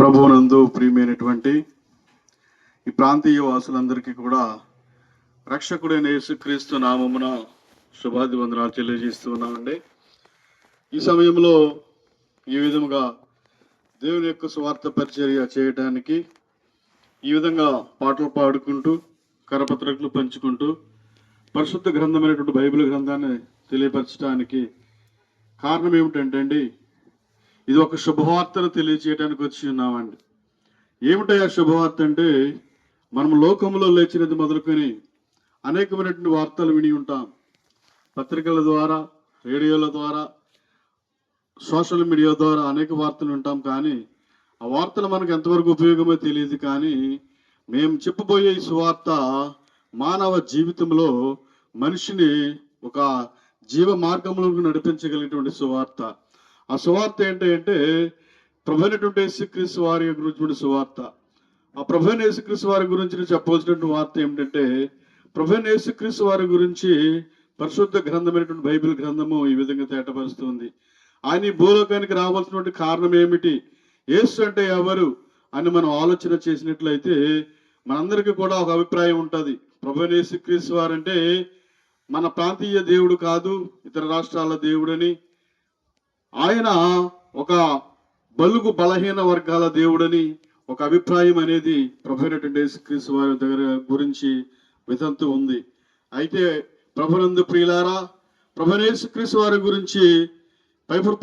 ప్రభువునందు ప్రియమైనటువంటి ఈ ప్రాంతీయ వాసులందరికీ కూడా రక్షకుడైన యేసుక్రీస్తు నామమున శుభాది వందనాలు తెలియజేస్తూ ఉన్నామండి. ఈ సమయంలో ఈ విధముగా దేవుని యొక్క స్వార్థ పరిచర్య చేయడానికి ఈ విధంగా పాటలు పాడుకుంటూ కరపత్రికలు పంచుకుంటూ పరిశుద్ధ గ్రంథమైనటువంటి బైబిల్ గ్రంథాన్ని తెలియపరచడానికి కారణం ఏమిటంటే అండి, ఇది ఒక శుభవార్తను తెలియచేయడానికి వచ్చి ఉన్నామండి. ఏమిటయ్యా శుభవార్త అంటే, మనం లోకంలో లేచినది మొదలుకొని అనేకమైనటువంటి వార్తలు విని ఉంటాం. పత్రికల ద్వారా, రేడియోల ద్వారా, సోషల్ మీడియా ద్వారా అనేక వార్తలు వింటాం. కానీ ఆ వార్తలు మనకు ఎంతవరకు ఉపయోగమో తెలియదు. కానీ మేము చెప్పబోయే ఈ సువార్త మానవ జీవితంలో మనిషిని ఒక జీవ మార్గంలోకి నడిపించగలిగినటువంటి సువార్త. ఆ సువార్త ఏంటంటే ప్రభువైనటువంటి యేసుక్రీస్తు వారి గురించి సువార్త. ఆ ప్రభువైన యేసుక్రీస్తు వారి గురించి చెప్పవలసినటువంటి వార్త ఏమిటంటే, ప్రభువైన యేసుక్రీస్తు వారి గురించి పరిశుద్ధ గ్రంథమైనటువంటి బైబిల్ గ్రంథము ఈ విధంగా తేటపరుస్తుంది. ఆయన ఈ భూలోకానికి రావాల్సినటువంటి కారణం ఏమిటి, యేసు అంటే ఎవరు అని మనం ఆలోచన చేసినట్లయితే మనందరికీ కూడా ఒక అభిప్రాయం ఉంటుంది. ప్రభువైన యేసుక్రీస్తు వారంటే మన ప్రాంతీయ దేవుడు కాదు, ఇతర రాష్ట్రాల దేవుడని, ఆయన ఒక బలుగు బలహీన వర్గాల దేవుడని ఒక అభిప్రాయం అనేది ప్రభువైనటువంటి యేసుక్రీస్తు వారి దగ్గర గురించి వితంతు ఉంది. అయితే ప్రభునందు ప్రియులారా, ప్రభువైన యేసుక్రీస్తు వారి గురించి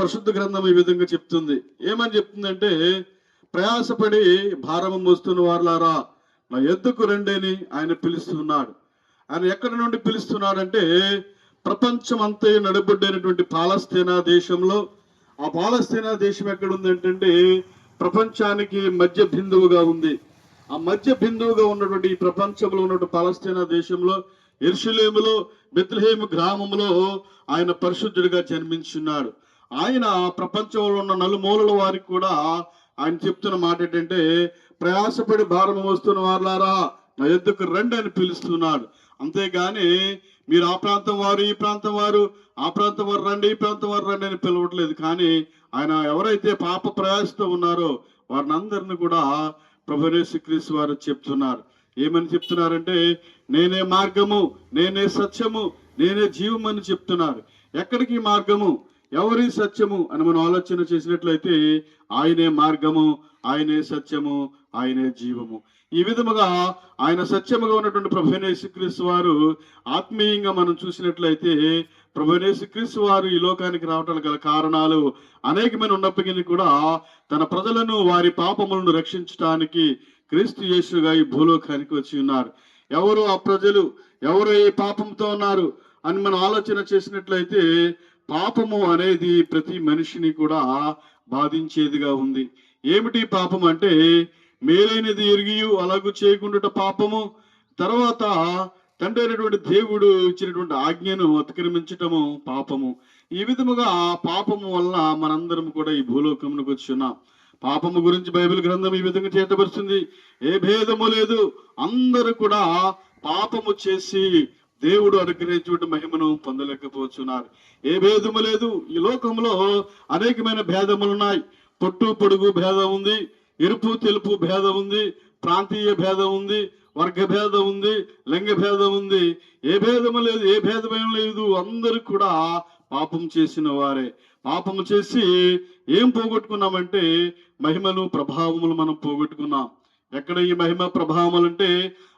పరిశుద్ధ గ్రంథం ఈ విధంగా చెప్తుంది. ఏమని చెప్తుందంటే, ప్రయాసపడి భారము మోస్తున్న వారులారా నా ఎద్దుకు రండని ఆయన పిలుస్తున్నాడు. ఆయన ఎక్కడి నుండి పిలుస్తున్నాడంటే, ప్రపంచం అంతా నడుబొడ్డైనటువంటి పాలస్తీనా దేశంలో. ఆ పాలస్తీనా దేశం ఎక్కడ ఉందంటే ప్రపంచానికి మధ్య బిందువుగా ఉంది. ఆ మధ్య బిందువుగా ఉన్నటువంటి ఈ ప్రపంచంలో ఉన్నటువంటి పాలస్తీనా దేశంలో యెరూషలేములో బెత్లెహేము గ్రామంలో ఆయన పరిశుద్ధుడిగా జన్మించున్నాడు. ఆయన ప్రపంచంలో ఉన్న నలుమూలల వారికి కూడా ఆయన చెప్తున్న మాట ఏంటంటే, ప్రయాసపడి భారం మోస్తున్న వారులారా నా ఎద్దుకు రండి అని పిలుస్తున్నాడు. అంతేగాని మీరు ఆ ప్రాంతం వారు, ఈ ప్రాంతం వారు, ఆ ప్రాంతం వారు రండి, ఈ ప్రాంతం వారు రండి అని పిలవట్లేదు. కానీ ఆయన ఎవరైతే పాప ప్రయాసతో ఉన్నారో వారిని అందరిని కూడా ప్రభువైన యేసుక్రీస్తు వారు చెప్తున్నారు. ఏమని చెప్తున్నారంటే, నేనే మార్గము, నేనే సత్యము, నేనే జీవం అని చెప్తున్నారు. ఎక్కడికి మార్గము, ఎవరి సత్యము అని మనం ఆలోచన చేసినట్లయితే ఆయనే మార్గము, ఆయనే సత్యము, ఆయనే జీవము. ఈ విధముగా ఆయన సత్యముగా ఉన్నటువంటి ప్రభువైన యేసుక్రీస్తు వారు ఆత్మీయంగా మనం చూసినట్లయితే ప్రభువైన యేసుక్రీస్తు వారు ఈ లోకానికి రావడానికి గల కారణాలు అనేకమైన ఉన్నప్పటికీ కూడా తన ప్రజలను వారి పాపములను రక్షించడానికి క్రీస్తు యేసుగా ఈ భూలోకానికి వచ్చి ఉన్నారు. ఎవరు ఆ ప్రజలు, ఎవరు ఈ పాపంతో ఉన్నారు అని మనం ఆలోచన చేసినట్లయితే పాపము అనేది ప్రతి మనిషిని కూడా బాధించేదిగా ఉంది. ఏమిటి పాపం అంటే, మేలైనది ఎరిగి అలాగూ చేయకుండా పాపము, తర్వాత తండ్రి అయినటువంటి దేవుడు ఇచ్చినటువంటి ఆజ్ఞను అతిక్రమించటము పాపము. ఈ విధముగా పాపము వల్ల మనందరం కూడా ఈ భూలోకమునికి వచ్చి ఉన్నాం. పాపము గురించి బైబిల్ గ్రంథం ఈ విధంగా చేతపరుస్తుంది. ఏ భేదము లేదు, అందరూ కూడా పాపము చేసి దేవుడు అనుగ్రహించిన మహిమను పొందలేకపోతున్నారు. ఏ భేదము లేదు. ఈ లోకంలో అనేకమైన భేదములు ఉన్నాయి. పొట్టు పొడుగు భేదం ఉంది, ఎరుపు తెలుపు భేదం ఉంది, ప్రాంతీయ భేదం ఉంది, వర్గ భేదం ఉంది, లింగ భేదం ఉంది. ఏ భేదము లేదు, ఏ భేదమేం లేదు. అందరూ కూడా పాపం చేసిన వారే. పాపము చేసి ఏం పోగొట్టుకున్నామంటే మహిమను ప్రభావములు మనం పోగొట్టుకున్నాం. ఎక్కడ ఈ మహిమ ప్రభావములంటే,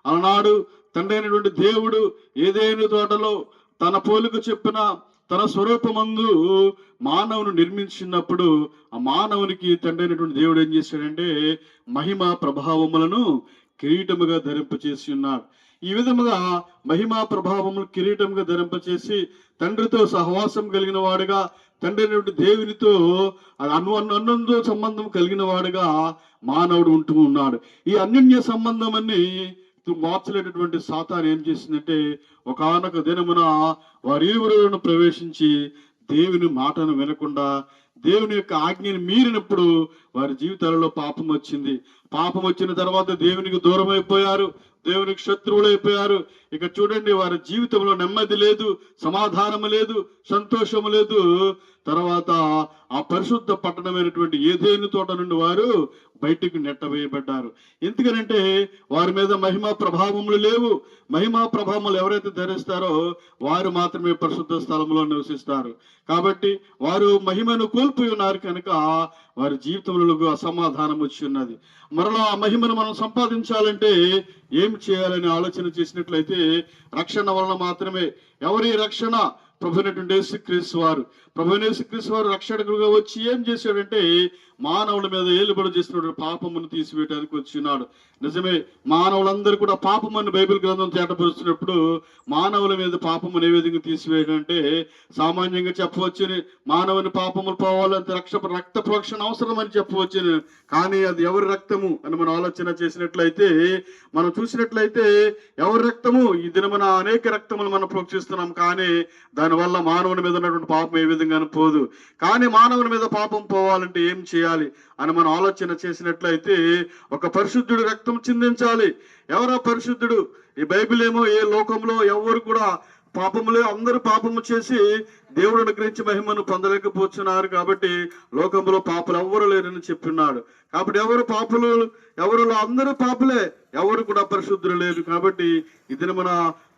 అలనాడు తండ్రి అయినటువంటి దేవుడు ఏదైనా తోటలో తన పోలిక చెప్పిన తన స్వరూపమందు మానవుని నిర్మించినప్పుడు ఆ మానవునికి తండ్రి అయినటువంటి దేవుడు ఏం చేశాడంటే మహిమ ప్రభావములను కిరీటముగా ధరింపచేసి ఉన్నాడు. ఈ విధముగా మహిమా ప్రభావములు కిరీటముగా ధరింపచేసి తండ్రితో సహవాసం కలిగిన వాడుగా, తండ్రి అయినటువంటి దేవునితో అన్నంతో సంబంధం కలిగిన వాడుగా మానవుడు ఉంటూ ఉన్నాడు. ఈ అన్యోన్య సంబంధం అన్ని మార్చలేనటువంటి సాతాను ఏం చేసిందంటే, ఒకానొక దినమున వారిరువురును ప్రవేశించి దేవుని మాటను వినకుండా దేవుని యొక్క ఆజ్ఞను మీరినప్పుడు వారి జీవితాలలో పాపం వచ్చింది. పాపం వచ్చిన తర్వాత దేవునికి దూరం అయిపోయారు, దేవునికి శత్రువులు అయిపోయారు. ఇక చూడండి, వారి జీవితంలో నెమ్మది లేదు, సమాధానము లేదు, సంతోషము లేదు. తర్వాత ఆ పరిశుద్ధ పట్టణమైనటువంటి ఏదేను తోట నుండి వారు బయటికి నెట్టవేయబడ్డారు. ఎందుకనంటే వారి మీద మహిమా ప్రభావములు లేవు. మహిమా ప్రభావములు ఎవరైతే ధరిస్తారో వారు మాత్రమే పరిశుద్ధ స్థలంలో నివసిస్తారు. కాబట్టి వారు మహిమను కోల్పోయి ఉన్నారు కనుక వారి జీవితంలో అసమాధానం వచ్చి ఉన్నది. మరలా ఆ మహిమను మనం సంపాదించాలంటే ఏం చేయాలని ఆలోచన చేసినట్లయితే రక్షణ వలన మాత్రమే. ఎవరి రక్షణ? ప్రభువైనటువంటి యేసుక్రీస్తు వారు. ప్రభువైనటువంటి వారు రక్షకుడుగా వచ్చి ఏం చేశాడంటే మానవుల మీద ఏలుబడి చేసినటువంటి పాపమును తీసివేయడానికి వచ్చినాడు. నిజమే, మానవులందరూ కూడా పాపమని బైబిల్ గ్రంథం తేటపరుస్తున్నప్పుడు మానవుల మీద పాపమును ఏ విధంగా తీసివేయడం అంటే సామాన్యంగా చెప్పవచ్చుని, మానవుని పాపములు పోవాలంటే రక్త ప్రోక్షణ అవసరమని చెప్పవచ్చును. కానీ అది ఎవరి రక్తము అని మనం ఆలోచన చేసినట్లయితే, మనం చూసినట్లయితే ఎవరి రక్తము? ఈ దినమున అనేక రక్తములు మనం ప్రోక్షిస్తున్నాం, కానీ దానివల్ల మానవుని మీద ఉన్నటువంటి పాపం ఏ విధంగా పోదు. కానీ మానవుని మీద పాపం పోవాలంటే ఏం చేయాలి అని మనం ఆలోచన చేసినట్లయితే ఒక పరిశుద్ధుడు రక్తం చిందించాలి. ఎవరా పరిశుద్ధుడు? ఈ బైబిల్ ఏమో ఏ లోకంలో ఎవరు కూడా పాపములే, అందరూ పాపము చేసి దేవుడు అనుగ్రహించి మహిమను పొందలేకపోతున్నారు. కాబట్టి లోకంలో పాపులు ఎవ్వరు లేరని చెప్పిన్నాడు. కాబట్టి ఎవరు పాపులు? ఎవరు? అందరూ పాపులే, ఎవరు కూడా పరిశుద్ధులు లేరు. కాబట్టి ఇది మన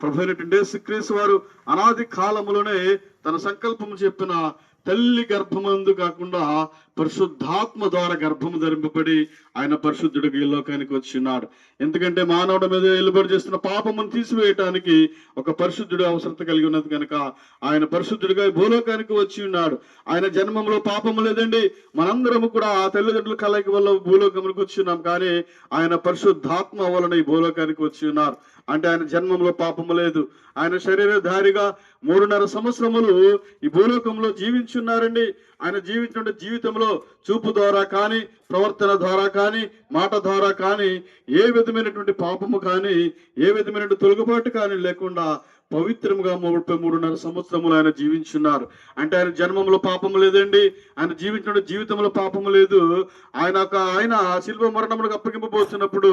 ప్రభువైనటువంటి యేసుక్రీస్తు వారు అనాది కాలములోనే తన సంకల్పము చెప్పిన తల్లి గర్భమందు కాకుండా పరిశుద్ధాత్మ ద్వారా గర్భము ధరింపబడి ఆయన పరిశుద్ధుడికి ఈ లోకానికి వచ్చినాడు. ఎందుకంటే మానవుడి మీద వెలుబడి చేస్తున్న పాపమును తీసివేయటానికి ఒక పరిశుద్ధుడు అవసరత కలిగి ఉన్నది కనుక ఆయన పరిశుద్ధుడిగా భూలోకానికి వచ్చి ఉన్నాడు. ఆయన జన్మంలో పాపము లేదండి. మనందరము కూడా ఆ తల్లిదండ్రుల కలయిక వల్ల భూలోకానికి వచ్చి ఉన్నాం, కానీ ఆయన పరిశుద్ధాత్మ వలన ఈ భూలోకానికి వచ్చి ఉన్నారు. అంటే ఆయన జన్మంలో పాపము లేదు. ఆయన శరీరధారిగా 3.5 సంవత్సరములు ఈ భూలోకంలో జీవించున్నారండి. ఆయన జీవించిన జీవితంలో చూపు ద్వారా కానీ, ప్రవర్తన ద్వారా కానీ, మాట ద్వారా కానీ ఏ విధమైనటువంటి పాపము కానీ, ఏ విధమైనటువంటి తొలగుబాటు కానీ లేకుండా పవిత్రముగా 33.5 సంవత్సరములు ఆయన జీవించున్నారు. అంటే ఆయన జన్మంలో పాపము లేదండి. ఆయన జీవించిన జీవితంలో పాపము లేదు. ఆయన శిల్వ మరణములకు అప్పగింపబోతున్నప్పుడు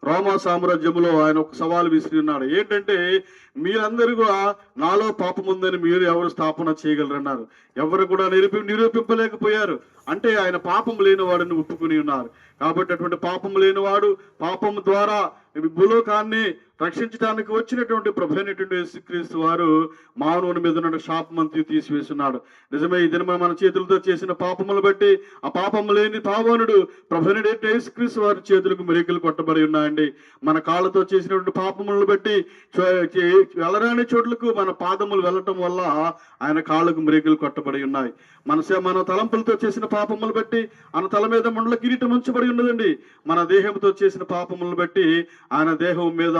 రోమా సామ్రాజ్యములో ఆయన ఒక సవాలు విసిరి ఉన్నాడు. ఏంటంటే మీరందరూ కూడా నాలో పాపం ఉందని మీరు ఎవరు స్థాపన చేయగలరన్నారు. ఎవరు కూడా నిరూపింపలేకపోయారు. అంటే ఆయన పాపం లేని వాడిని ఒప్పుకుని ఉన్నారు. కాబట్టి అటువంటి పాపం లేనివాడు, పాపం ద్వారా భూలోకాన్ని రక్షించడానికి వచ్చినటువంటి ప్రభువైనటువంటి యేసుక్రీస్తు వారు మానవుని మీద ఉన్న శాపమంతి తీసివేస్తున్నాడు. నిజమే, ఈ దినమ మన చేతులతో చేసిన పాపములు బట్టి ఆ పాపము లేని పావనుడు ప్రభువైనటువంటి యేసుక్రీస్తు వారి చేతులకు మెరికలు కొట్టబడి ఉన్నాయండి. మన కాళ్ళతో చేసినటువంటి పాపములను బట్టి వెళ్ళరాని చోట్లకు మన పాదములు వెళ్ళటం వల్ల ఆయన కాళ్ళకు మెరికలు కొట్టబడి ఉన్నాయి. మన తలంపులతో చేసిన పాపములు బట్టి ఆయన తల మీద ముండ్ల కిరీటం ఉంచబడి ఉన్నదండి. మన దేహంతో చేసిన పాపములను బట్టి ఆయన దేహం మీద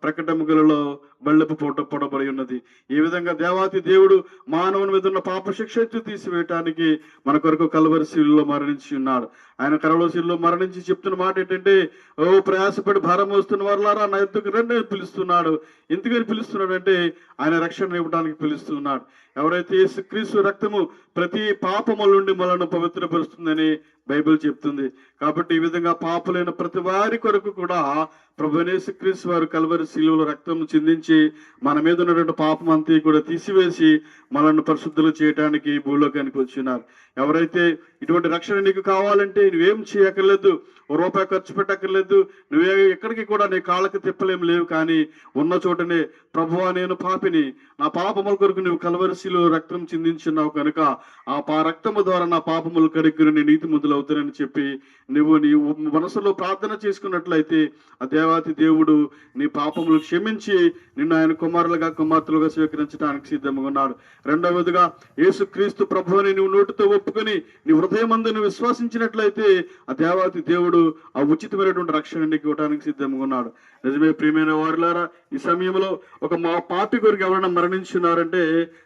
ప్రకటములలో బళ్ళపు పూట పొడబడి ఉన్నది. ఈ విధంగా దేవాతి దేవుడు మానవుని మీద ఉన్న పాప శిక్ష తీసివేయటానికి మన కొరకు కల్వరి శిలువలో మరణించి ఉన్నాడు. ఆయన కల్వరి శిలువలో మరణించి చెప్తున్న మాట ఏంటంటే, ఓ ప్రయాసపడి భారం వస్తున్న వారులారా నా ఎద్దుకు రండి అని పిలుస్తున్నాడు. ఎందుకని పిలుస్తున్నాడు అంటే ఆయన రక్షణ ఇవ్వడానికి పిలుస్తున్నాడు. ఎవరైతే యేసుక్రీస్తు రక్తము ప్రతి పాపముల నుండి మనల్ని పవిత్రపరుస్తుందని బైబిల్ చెప్తుంది. కాబట్టి ఈ విధంగా పాపులైన ప్రతి వారి కొరకు కూడా ప్రభువైన యేసుక్రీస్తు వారు కల్వరి శిలువలో రక్తం చిందించి మన మీద ఉన్నటువంటి పాపం అంతా కూడా తీసివేసి మనల్ని పరిశుద్ధులు చేయడానికి భూలోకానికి వచ్చినారు. ఎవరైతే ఇటువంటి రక్షణ నీకు కావాలంటే నువ్వేం చేయక్కర్లేదు, రూపాయి ఖర్చు పెట్టక్కర్లేదు, నువ్వే ఎక్కడికి కూడా నీ కాళ్ళకి తిప్పలేం లేవు. కానీ ఉన్న చోటనే ప్రభువా నేను పాపిని, నా పాపముల కొరకు నువ్వు కల్వరి శిలువలో రక్తం చిందించున్నావు కనుక ఆ రక్తము ద్వారా నా పాపములు కడిగిన నీ నీతి ముద్దులు అవుతానని చెప్పి నువ్వు నీ మనసులో ప్రార్థన చేసుకున్నట్లయితే ఆ దేవాతి దేవుడు నీ పాపములు క్షమించి నిన్ను ఆయన కుమార్తెలుగా స్వీకరించడానికి సిద్ధంగా ఉన్నాడు. రెండవదిగా యేసుక్రీస్తు ప్రభువుని నువ్వు నోటితో ఒప్పుకొని నీ హృదయమందు నువ్వు విశ్వాసించినట్లయితే ఆ దేవాతి దేవుడు ఆ ఉచితమైనటువంటి రక్షణ నీకు ఇవ్వడానికి సిద్ధంగా ఉన్నాడు. నిజమే ప్రియమైన వారులారా, ఈ సమయంలో ఒక మా పాపి కొరకు ఎవరైనా మరణించున్నారంటే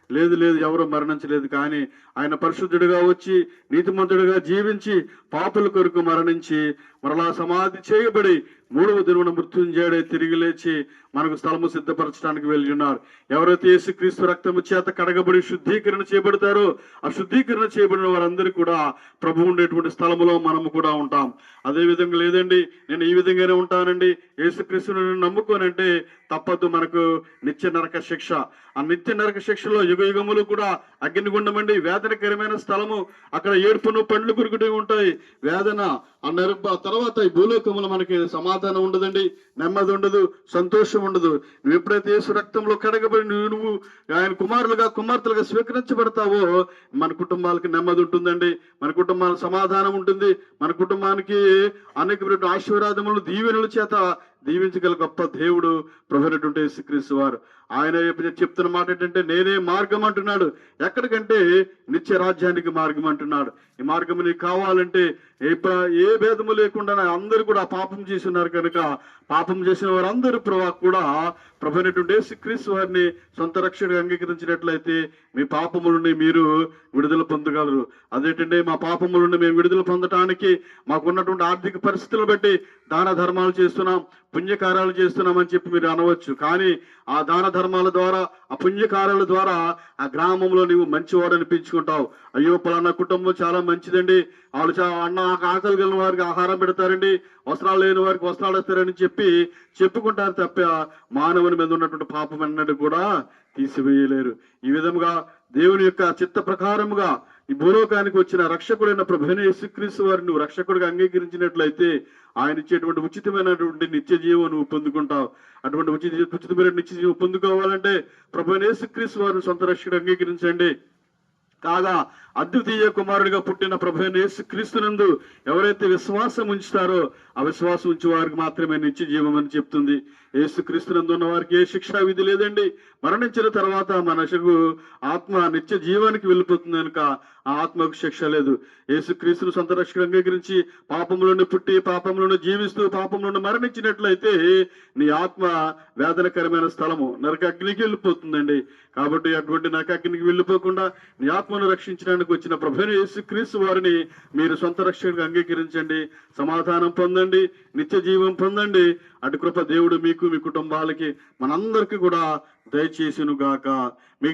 లేదు లేదు, ఎవరు మరణించలేదు. కానీ ఆయన పరిశుద్ధుడిగా వచ్చి నీతిమంతుడిగా జీవించి పాపుల కొరకు మరణించి మరలా సమాధి చేయబడి మూడవ దినమున మృత్యుంజయుడై తిరిగి లేచి మనకు స్థలము సిద్ధపరచడానికి వెళ్ళి ఉన్నారు. ఎవరైతే యేసుక్రీస్తు రక్తము చేత కడగబడి శుద్ధీకరణ చేయబడతారో ఆ శుద్ధీకరణ చేయబడిన వారందరూ కూడా ప్రభు ఉండేటువంటి స్థలములో మనము కూడా ఉంటాం. అదే విధంగా లేదండి, నేను ఈ విధంగానే ఉంటానండి, యేసుక్రీస్తును నమ్ముకోనంటే తప్పదు, మనకు నిత్య నరక శిక్ష. ఆ నిత్య నరక శిక్షలో యుగ యుగములు కూడా అగ్నిగుండమండి, వేదనకరమైన స్థలము. అక్కడ ఏడుపును పండ్లు కురుకుతూ ఉంటాయి, వేదన. ఆ తర్వాత ఈ భూలోకములో మనకి సమాధానం ఉండదండి, నెమ్మది ఉండదు, సంతోషం ఉండదు. నువ్వు ఎప్పుడైతే యేసు రక్తంలో కడగబడి నువ్వు ఆయన కుమారులుగా కుమార్తెలుగా స్వీకరించబడతావో మన కుటుంబాలకి నెమ్మది ఉంటుందండి, మన కుటుంబానికి సమాధానం ఉంటుంది, మన కుటుంబానికి అనేక ఆశీర్వాదములు దీవెనల చేత దీవించగల గొప్ప దేవుడు ప్రభువైనటువంటి యేసుక్రీస్తు వారు. ఆయన చెప్తున్న మాట ఏంటంటే నేనే మార్గం అంటున్నాడు. ఎక్కడికంటే నిత్య రాజ్యానికి మార్గం అంటున్నాడు. ఈ మార్గం నీకు కావాలంటే ఏ భేదము లేకుండా అందరూ కూడా పాపం చేసి ఉన్నారు కనుక పాపం చేసిన వారందరూ కూడా ప్రభువైనటువంటి యేసుక్రీస్తు వారిని సొంత రక్షణగా అంగీకరించినట్లయితే మీ పాపముల నుండి మీరు విడుదల పొందగలరు. అదేంటంటే మా పాపముల నుండి మేము విడుదల పొందటానికి మాకున్నటువంటి ఆర్థిక పరిస్థితులను బట్టి దాన ధర్మాలు చేస్తున్నాం, పుణ్యకార్యాలు చేస్తున్నామని చెప్పి మీరు అనవచ్చు. కానీ ఆ దాన ధర్మాల ద్వారా ఆ పుణ్యకార్యాల ద్వారా ఆ గ్రామంలో నీవు మంచివాడు అనిపించుకుంటావు. అయ్యో పలానా కుటుంబం చాలా మంచిదండి, వాళ్ళు ఆకలి కలిగిన వారికి ఆహారం పెడతారండి, వస్త్రాలు లేని వారికి వస్త్రాలు ఇస్తారని చెప్పి చెప్పుకుంటారు తప్ప మానవుని మీద ఉన్నటువంటి పాపం అన్నట్టు కూడా తీసివేయలేరు. ఈ విధముగా దేవుని యొక్క చిత్త ప్రకారముగా ఈ భూలోకానికి వచ్చిన రక్షకుడైన ప్రభువైన యేసుక్రీస్తు వారిని నువ్వు రక్షకుడిగా అంగీకరించినట్లయితే ఆయన ఇచ్చేటువంటి ఉచితమైనటువంటి నిత్య జీవం నువ్వు పొందుకుంటావు. అటువంటి ఉచితమైన నిత్య జీవం పొందుకోవాలంటే ప్రభువైన యేసుక్రీస్తు వారిని సొంత రక్షకుడు అంగీకరించండి. కాగా అద్వితీయ కుమారుడిగా పుట్టిన ప్రభువైన యేసుక్రీస్తునందు ఎవరైతే విశ్వాసం ఉంచుతారో ఆ విశ్వాసం ఉంచే వారికి మాత్రమే నిత్య జీవం అని చెప్తుంది. యేసుక్రీస్తునందు ఉన్న వారికి ఏ శిక్షా విధి లేదండి. మరణించిన తర్వాత మనిషికు ఆత్మ నిత్య జీవానికి వెళ్ళిపోతుంది కనుక ఆ ఆత్మకు శిక్ష లేదు. యేసుక్రీస్తును సొంత రక్షకుడు అంగీకరించి పాపంలోని పుట్టి పాపంలోని జీవిస్తూ పాపంలోని మరణించినట్లయితే నీ ఆత్మ వేదనకరమైన స్థలము నరక అగ్నికి వెళ్ళిపోతుందండి. కాబట్టి అటువంటి నరక అగ్నికి వెళ్ళిపోకుండా నీ ఆత్మను రక్షించడానికి వచ్చిన ప్రభువైన యేసుక్రీస్తు వారిని మీరు సొంత రక్షకుడిగా అంగీకరించండి, సమాధానం పొందండి, నిత్య జీవం పొందండి. అటు కృప దేవుడు మీకు మీ కుటుంబాలకి మనందరికీ కూడా దయచేసును గాక.